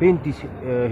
35